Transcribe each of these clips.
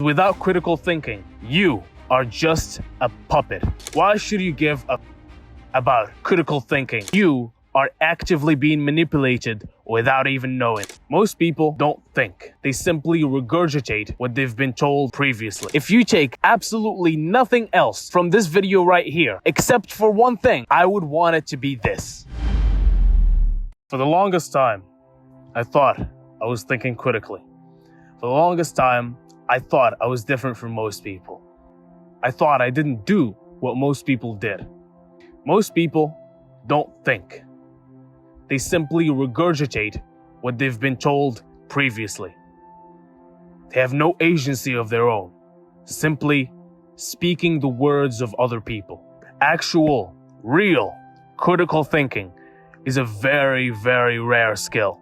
Without critical thinking, you are just a puppet. Why should you give a about critical thinking? You are actively being manipulated without even knowing. Most people don't think. They simply regurgitate what they've been told previously. If you take absolutely nothing else from this video right here, except for one thing, I would want it to be this. For the longest time, I thought I was thinking critically. For the longest time, I thought I was different from most people. I thought I didn't do what most people did. Most people don't think. They simply regurgitate what they've been told previously. They have no agency of their own, simply speaking the words of other people. Actual, real, critical thinking is a very, very rare skill.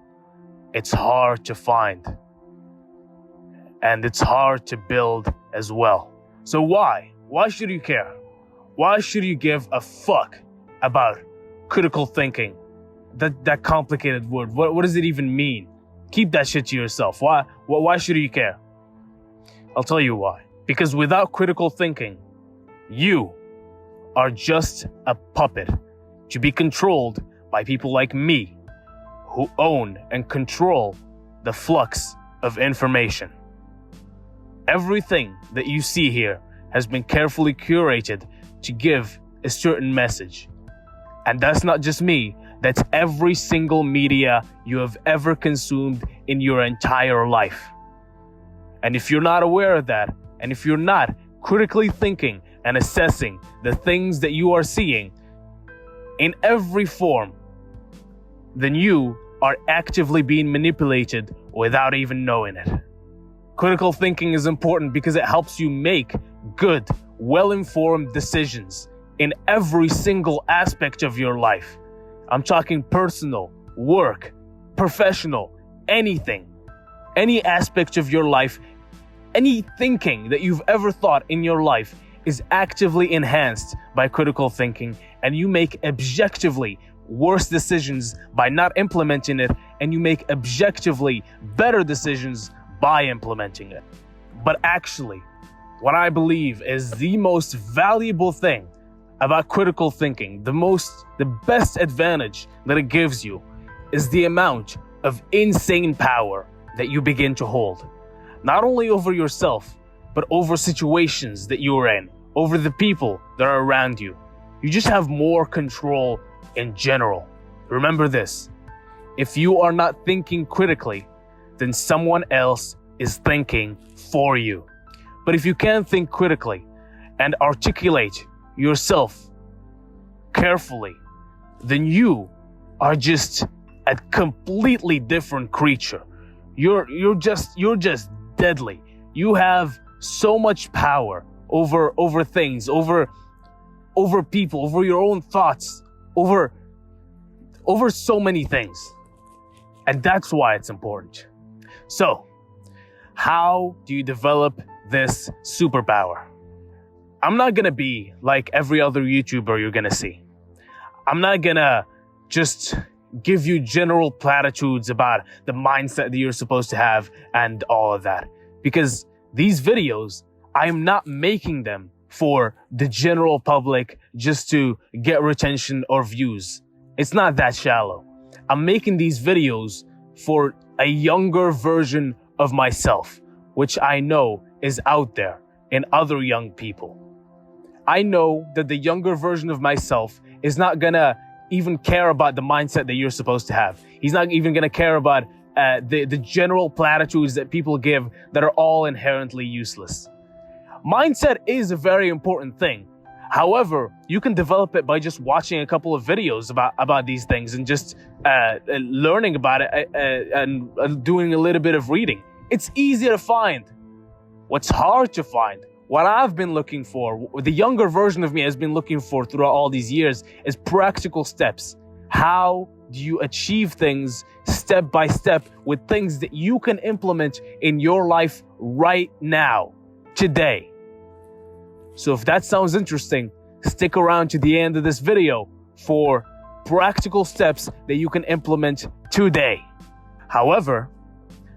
It's hard to find. And it's hard to build as well. So why? Why should you care? Why should you give a fuck about critical thinking? That complicated word. What does it even mean? Keep that shit to yourself. Why should you care? I'll tell you why. Because without critical thinking, you are just a puppet to be controlled by people like me, who own and control the flux of information. Everything that you see here has been carefully curated to give a certain message. And that's not just me, that's every single media you have ever consumed in your entire life. And if you're not aware of that, and if you're not critically thinking and assessing the things that you are seeing in every form, then you are actively being manipulated without even knowing it. Critical thinking is important because it helps you make good, well-informed decisions in every single aspect of your life. I'm talking personal, work, professional, anything. Any aspect of your life, any thinking that you've ever thought in your life is actively enhanced by critical thinking, and you make objectively worse decisions by not implementing it, and you make objectively better decisions by implementing it. But actually, what I believe is the most valuable thing about critical thinking, the best advantage that it gives you, is the amount of insane power that you begin to hold. Not only over yourself, but over situations that you're in, over the people that are around you. You just have more control in general. Remember this: if you are not thinking critically, then someone else is thinking for you. But if you can think critically and articulate yourself carefully, then you are just a completely different creature. You're just deadly. You have so much power over things, over people, over your own thoughts, over so many things. And that's why it's important. So, how do you develop this superpower? I'm not gonna be like every other YouTuber you're gonna see. I'm not gonna just give you general platitudes about the mindset that you're supposed to have and all of that. Because these videos, I am not making them for the general public just to get retention or views. It's not that shallow. I'm making these videos for a younger version of myself, which I know is out there in other young people. I know that the younger version of myself is not gonna even care about the mindset that you're supposed to have. He's not even gonna care about the general platitudes that people give that are all inherently useless. Mindset is a very important thing. However, you can develop it by just watching a couple of videos about these things and just learning about it and doing a little bit of reading. It's easy to find. What's hard to find, what I've been looking for, what the younger version of me has been looking for throughout all these years, is practical steps. How do you achieve things step by step with things that you can implement in your life right now, today? So if that sounds interesting, stick around to the end of this video for practical steps that you can implement today. However,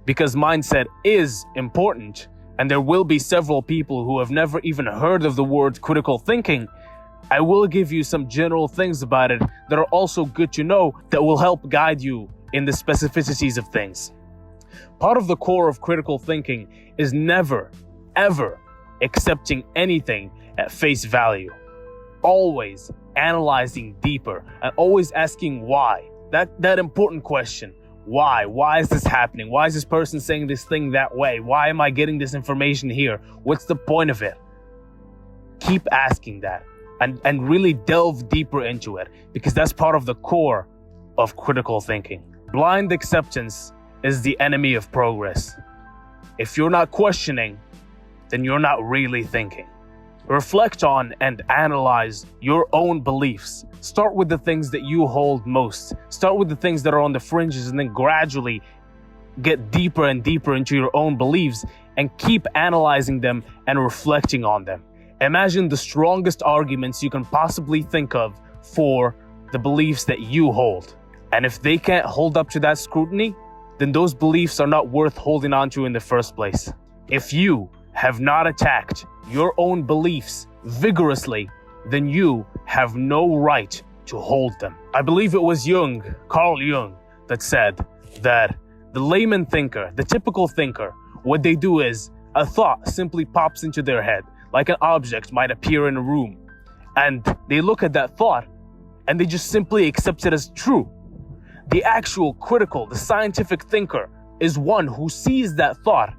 because mindset is important and there will be several people who have never even heard of the word critical thinking, I will give you some general things about it that are also good to know that will help guide you in the specificities of things. Part of the core of critical thinking is never, ever accepting anything at face value. Always analyzing deeper and always asking why. That important question. Why? Why is this happening? Why is this person saying this thing that way? Why am I getting this information here? What's the point of it? Keep asking that and really delve deeper into it, because that's part of the core of critical thinking. Blind acceptance is the enemy of progress. If you're not questioning, then you're not really thinking. Reflect on and analyze your own beliefs. Start with the things that you hold most. Start with the things that are on the fringes, and then gradually get deeper and deeper into your own beliefs and keep analyzing them and reflecting on them. Imagine the strongest arguments you can possibly think of for the beliefs that you hold. And if they can't hold up to that scrutiny, then those beliefs are not worth holding on to in the first place. If you have not attacked your own beliefs vigorously, then you have no right to hold them. I believe it was Carl Jung, that said that the layman thinker, the typical thinker, what they do is a thought simply pops into their head, like an object might appear in a room. And they look at that thought and they just simply accept it as true. The actual critical, the scientific thinker is one who sees that thought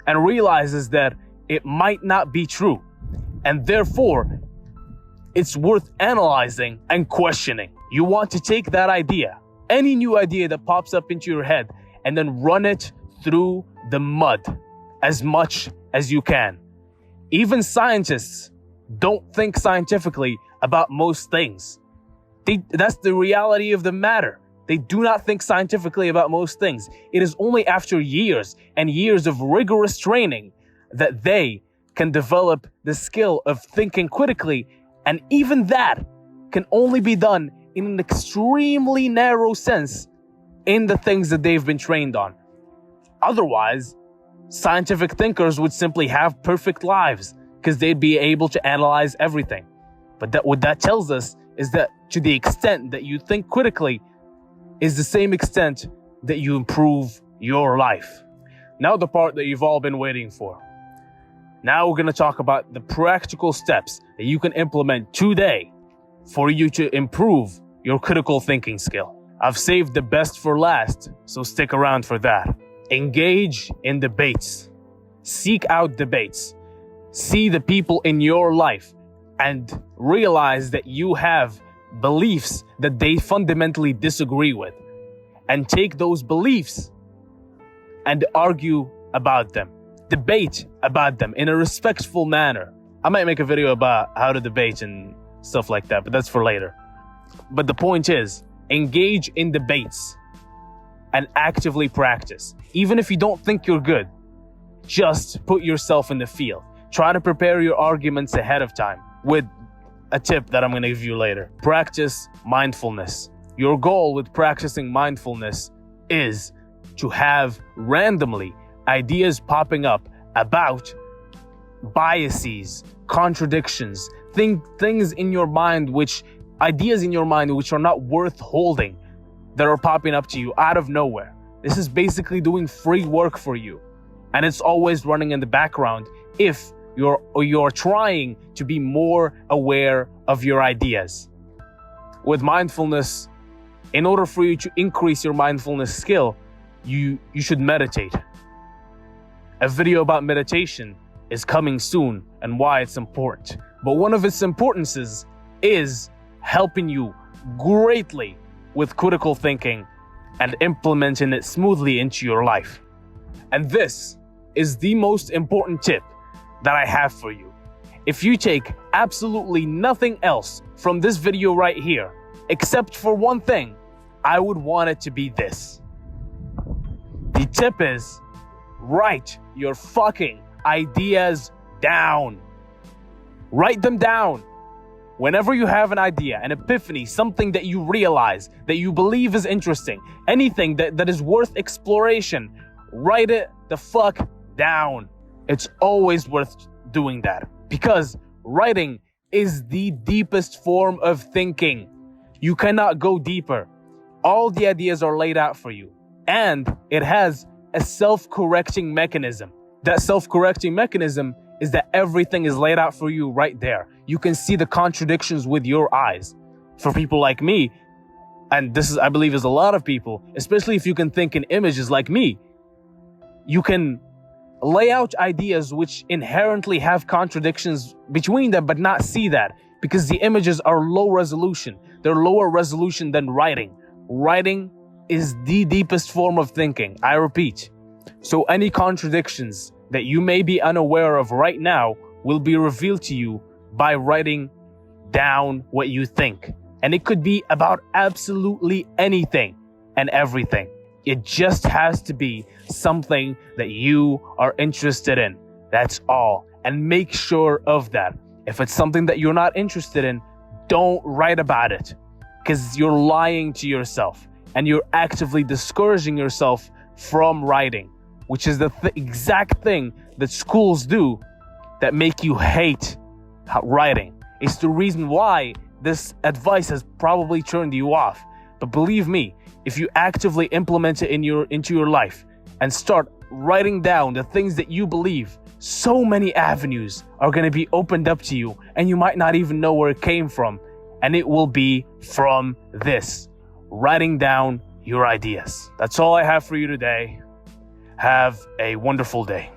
and realizes that it might not be true. And therefore, it's worth analyzing and questioning. You want to take that idea, any new idea that pops up into your head, and then run it through the mud as much as you can. Even scientists don't think scientifically about most things. That's the reality of the matter. They do not think scientifically about most things. It is only after years and years of rigorous training that they can develop the skill of thinking critically, and even that can only be done in an extremely narrow sense in the things that they've been trained on. Otherwise, scientific thinkers would simply have perfect lives because they'd be able to analyze everything. But what that tells us is that to the extent that you think critically is the same extent that you improve your life. Now the part that you've all been waiting for. Now we're going to talk about the practical steps that you can implement today for you to improve your critical thinking skill. I've saved the best for last, so stick around for that. Engage in debates. Seek out debates. See the people in your life and realize that you have beliefs that they fundamentally disagree with, and take those beliefs and argue about them. Debate about them in a respectful manner. I might make a video about how to debate and stuff like that, but that's for later. But the point is, engage in debates and actively practice. Even if you don't think you're good, just put yourself in the field. Try to prepare your arguments ahead of time with a tip that I'm going to give you later. Practice mindfulness. Your goal with practicing mindfulness is to have randomly ideas popping up about biases, contradictions, things in your mind ideas in your mind which are not worth holding, that are popping up to you out of nowhere. This is basically doing free work for you. And it's always running in the background if you're trying to be more aware of your ideas. With mindfulness, in order for you to increase your mindfulness skill, you should meditate. A video about meditation is coming soon and why it's important. But one of its importances is helping you greatly with critical thinking and implementing it smoothly into your life. And this is the most important tip that I have for you. If you take absolutely nothing else from this video right here, except for one thing, I would want it to be this. The tip is, write your fucking ideas down. Write them down. Whenever you have an idea, an epiphany, something that you realize, that you believe is interesting, anything that is worth exploration, write it the fuck down. It's always worth doing that because writing is the deepest form of thinking. You cannot go deeper. All the ideas are laid out for you, and it has a self-correcting mechanism. That self-correcting mechanism is that everything is laid out for you right there. You can see the contradictions with your eyes. For people like me, and this is, I believe, is a lot of people, especially if you can think in images like me, you can lay out ideas which inherently have contradictions between them, but not see that because the images are low resolution. They're lower resolution than writing. Writing is the deepest form of thinking, I repeat. So any contradictions that you may be unaware of right now will be revealed to you by writing down what you think. And it could be about absolutely anything and everything. It just has to be something that you are interested in. That's all. And make sure of that. If it's something that you're not interested in, don't write about it because you're lying to yourself and you're actively discouraging yourself from writing, which is the exact thing that schools do that make you hate writing. It's the reason why this advice has probably turned you off. But believe me, if you actively implement it into your life and start writing down the things that you believe, so many avenues are going to be opened up to you and you might not even know where it came from. And it will be from this, writing down your ideas. That's all I have for you today. Have a wonderful day.